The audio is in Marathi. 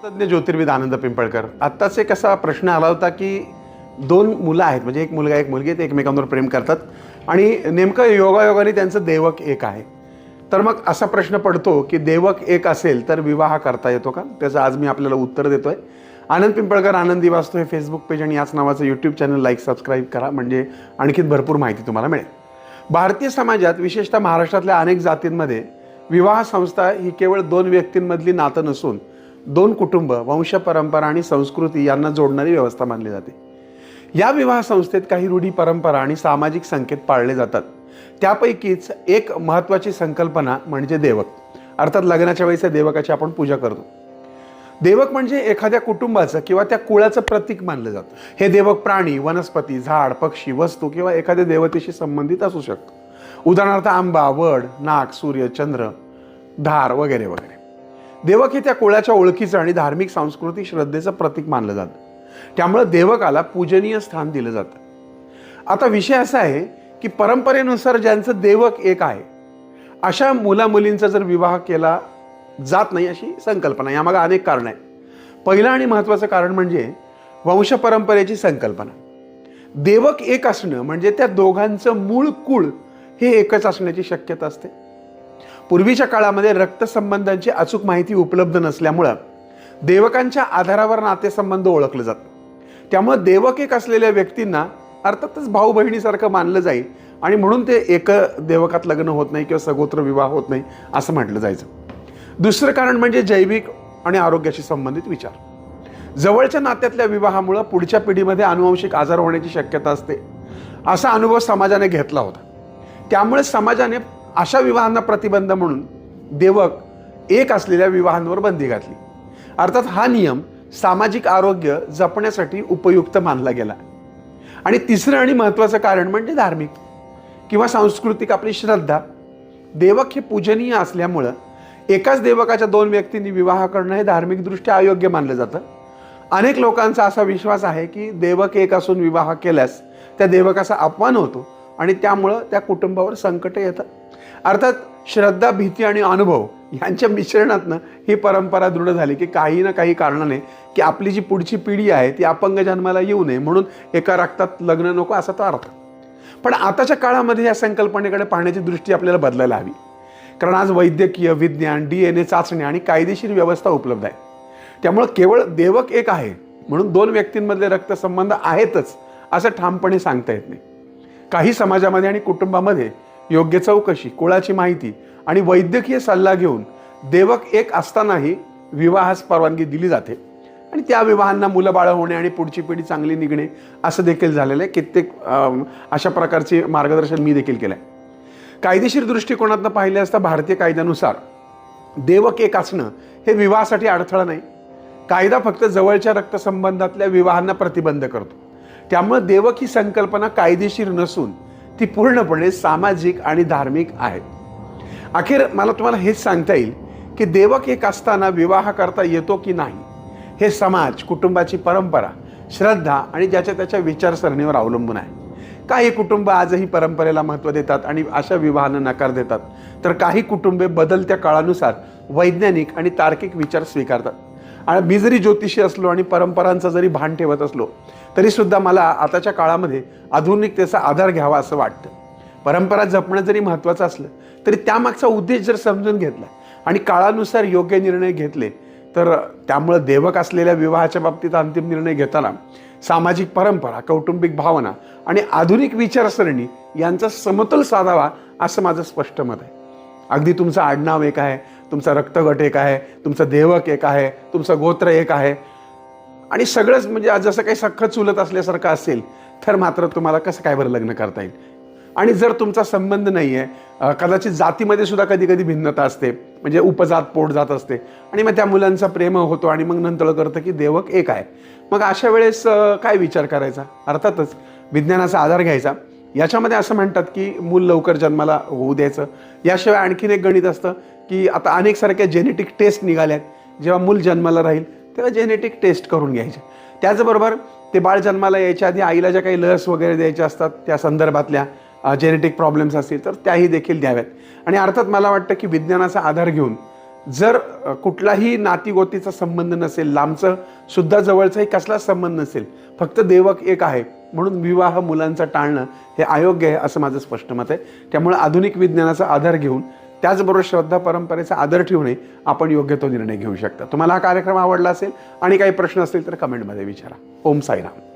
तज्ञ ज्योतिर्विद आनंद पिंपळकर. आत्ताच एक असा प्रश्न आला होता की दोन मुलं आहेत, म्हणजे एक मुलगा एक मुलगी, ते एकमेकांवर प्रेम करतात आणि नेमकं योगायोगाने त्यांचं देवक एक आहे. तर मग असा प्रश्न पडतो की देवक एक असेल तर विवाह करता येतो का? त्याचं आज मी आपल्याला उत्तर देतोय. आनंद पिंपळकर आनंदी वास्तू हे फेसबुक पेज आणि याच नावाचं यूट्यूब चॅनल लाईक सबस्क्राईब करा, म्हणजे आणखीन भरपूर माहिती तुम्हाला मिळेल. भारतीय समाजात विशेषतः महाराष्ट्रातल्या अनेक जातींमध्ये विवाह संस्था ही केवळ दोन व्यक्तींमधली नातं नसून दोन कुटुंब, वंश परंपरा आणि संस्कृती यांना जोडणारी व्यवस्था मानली जाते. या विवाह संस्थेत काही रूढी, परंपरा आणि सामाजिक संकेत पाळले जातात. त्यापैकीच एक महत्त्वाची संकल्पना म्हणजे देवक, अर्थात लग्नाच्या वेळेस देवकाची आपण पूजा करतो. देवक म्हणजे एखाद्या कुटुंबाचं किंवा त्या कुळाचं प्रतीक मानलं जातं. हे देवक प्राणी, वनस्पती, झाड, पक्षी, वस्तू किंवा एखाद्या देवतेशी संबंधित असू शकतं. उदाहरणार्थ आंबा, वड, नाग, सूर्य, चंद्र, धार वगैरे वगैरे. देवक हे त्या कुळाच्या ओळखीचं आणि धार्मिक सांस्कृतिक श्रद्धेचं प्रतीक मानलं जातं. त्यामुळे देवकाला पूजनीय स्थान दिलं जातं. आता विषय असा आहे की परंपरेनुसार ज्यांचं देवक एक आहे अशा मुला मुलींचा जर विवाह केला जात नाही अशी संकल्पना. यामागे अनेक कारण आहेत. पहिलं आणि महत्त्वाचं कारण म्हणजे वंश परंपरेची संकल्पना. देवक एक असणं म्हणजे त्या दोघांचं मूळ कुळ हे एकच असण्याची शक्यता असते. पूर्वीच्या काळामध्ये रक्तसंबंधांची अचूक माहिती उपलब्ध नसल्यामुळं देवकांच्या आधारावर नातेसंबंध ओळखले जातात. त्यामुळे देवक एक असलेल्या व्यक्तींना अर्थातच भाऊ बहिणीसारखं मानलं जाईल आणि म्हणून ते एक देवकात लग्न होत नाही किंवा सगोत्र विवाह होत नाही असं म्हटलं जायचं. दुसरं कारण म्हणजे जैविक आणि आरोग्याशी संबंधित विचार. जवळच्या नात्यातल्या विवाहामुळे पुढच्या पिढीमध्ये अनुवंशिक आजार होण्याची शक्यता असते असा अनुभव समाजाने घेतला होता. त्यामुळे समाजाने अशा विवाहांना प्रतिबंध म्हणून देवक एक असलेल्या विवाहांवर बंदी घातली. अर्थात हा नियम सामाजिक आरोग्य जपण्यासाठी उपयुक्त मानला गेला. आणि तिसरं आणि महत्त्वाचं कारण म्हणजे धार्मिक किंवा सांस्कृतिक आपली श्रद्धा. देवक हे पूजनीय असल्यामुळं एकाच देवकाच्या दोन व्यक्तींनी विवाह करणं हे धार्मिकदृष्ट्या अयोग्य मानलं जातं. अनेक लोकांचा असा विश्वास आहे की देवक एक असून विवाह केल्यास त्या देवकाचा अपमान होतो आणि त्यामुळं त्या कुटुंबावर संकट येतं. अर्थात श्रद्धा, भीती आणि अनुभव यांच्या मिश्रणातनं ही परंपरा दृढ झाली की काही ना काही कारणाने की आपली जी पुढची पिढी आहे ती अपंग जन्माला येऊ नये म्हणून एका रक्तात लग्न नको असा तो अर्थ. पण आताच्या काळामध्ये या संकल्पनेकडे पाहण्याची दृष्टी आपल्याला बदलायला हवी. कारण आज वैद्यकीय, विज्ञान, DNA चाचणी आणि कायदेशीर व्यवस्था उपलब्ध आहे. त्यामुळं केवळ देवक एक आहे म्हणून दोन व्यक्तींमधले रक्तसंबंध आहेतच असं ठामपणे सांगता येत नाही. काही समाजामध्ये आणि कुटुंबामध्ये योग्य चौकशी, कुळाची माहिती आणि वैद्यकीय सल्ला घेऊन देवक एक असतानाही विवाहास परवानगी दिली जाते आणि त्या विवाहांना मुलं बाळं होणे आणि पुढची पिढी चांगली निघणे असं देखील झालेलं आहे. कित्येक अशा प्रकारचे मार्गदर्शन मी देखील केलं आहे. कायदेशीर दृष्टिकोनातनं पाहिले असता भारतीय कायद्यानुसार देवक एक असणं हे विवाहासाठी अडथळा नाही. कायदा फक्त जवळच्या रक्तसंबंधातल्या विवाहांना प्रतिबंध करतो. त्यामुळे देवक ही संकल्पना कायदेशीर नसून ती पूर्णपणे सामाजिक आणि धार्मिक आहे. अखेर मला तुम्हाला हेच सांगता येईल की देवक एक असताना विवाह करता येतो की नाही हे समाज, कुटुंबाची परंपरा, श्रद्धा आणि ज्याच्या त्याच्या विचारसरणीवर अवलंबून आहे. काही कुटुंब आजही परंपरेला महत्त्व देतात आणि अशा विवाहांना नकार देतात, तर काही कुटुंबे बदलत्या काळानुसार वैज्ञानिक आणि तार्किक विचार स्वीकारतात. आणि मी जरी ज्योतिषी असलो आणि परंपरांचं जरी भान ठेवत असलो तरीसुद्धा मला आताच्या काळामध्ये आधुनिकतेचा आधार घ्यावा असं वाटतं. परंपरा जपणं जरी महत्त्वाचं असलं तरी त्यामागचा उद्देश जर समजून घेतला आणि काळानुसार योग्य निर्णय घेतले तर त्यामुळं देवक असलेल्या विवाहाच्या बाबतीत अंतिम निर्णय घेताना सामाजिक परंपरा, कौटुंबिक भावना आणि आधुनिक विचारसरणी यांचा समतोल साधावा असं माझं स्पष्ट मत आहे. अगदी तुमचं आडनाव एक आहे, तुमचा रक्तगट एक आहे, तुमचं देवक एक आहे, तुमचं गोत्र एक आहे आणि सगळंच म्हणजे जसं काही सख्ख चुलत असल्यासारखं असेल तर मात्र तुम्हाला कसं काय बरं लग्न करता येईल. आणि जर तुमचा संबंध नाही आहे, कदाचित जातीमध्ये सुद्धा कधी कधी भिन्नता असते, म्हणजे उपजात पोटजात असते आणि मग त्या मुलांचा प्रेम होतो आणि मग नंतर करतं की देवक एक आहे. मग अशा वेळेस काय विचार करायचा? अर्थातच विज्ञानाचा आधार घ्यायचा. याच्यामध्ये असं म्हणतात की मूल लवकर जन्माला होऊ द्यायचं. याशिवाय आणखीन एक गणित असतं की आता अनेक सारख्या जेनेटिक टेस्ट निघाल्यात. जेव्हा मूल जन्माला राहील तेव्हा जेनेटिक टेस्ट करून घ्यायचे. त्याचबरोबर ते बाळ जन्माला यायच्या आधी आईला ज्या काही लस वगैरे द्यायच्या असतात त्या संदर्भातल्या जेनेटिक प्रॉब्लेम्स असतील तर त्याही देखील द्याव्यात. आणि अर्थात मला वाटतं की विज्ञानाचा आधार घेऊन जर कुठलाही नातीगोतीचा संबंध नसेल, लांबचं सुद्धा जवळचाही कसलाच संबंध नसेल, फक्त देवक एक आहे, म्हणून विवाह मुलांचा टाळणं हे अयोग्य आहे असं माझं स्पष्ट मत आहे. त्यामुळे आधुनिक विज्ञानाचा आधार घेऊन त्याचबरोबर श्रद्धा परंपरेचा आदर ठेवणे आपण योग्य तो निर्णय घेऊ शकता. तुम्हाला हा कार्यक्रम आवडला असेल आणि काही प्रश्न असतील तर कमेंटमध्ये विचारा. ओम साईराम.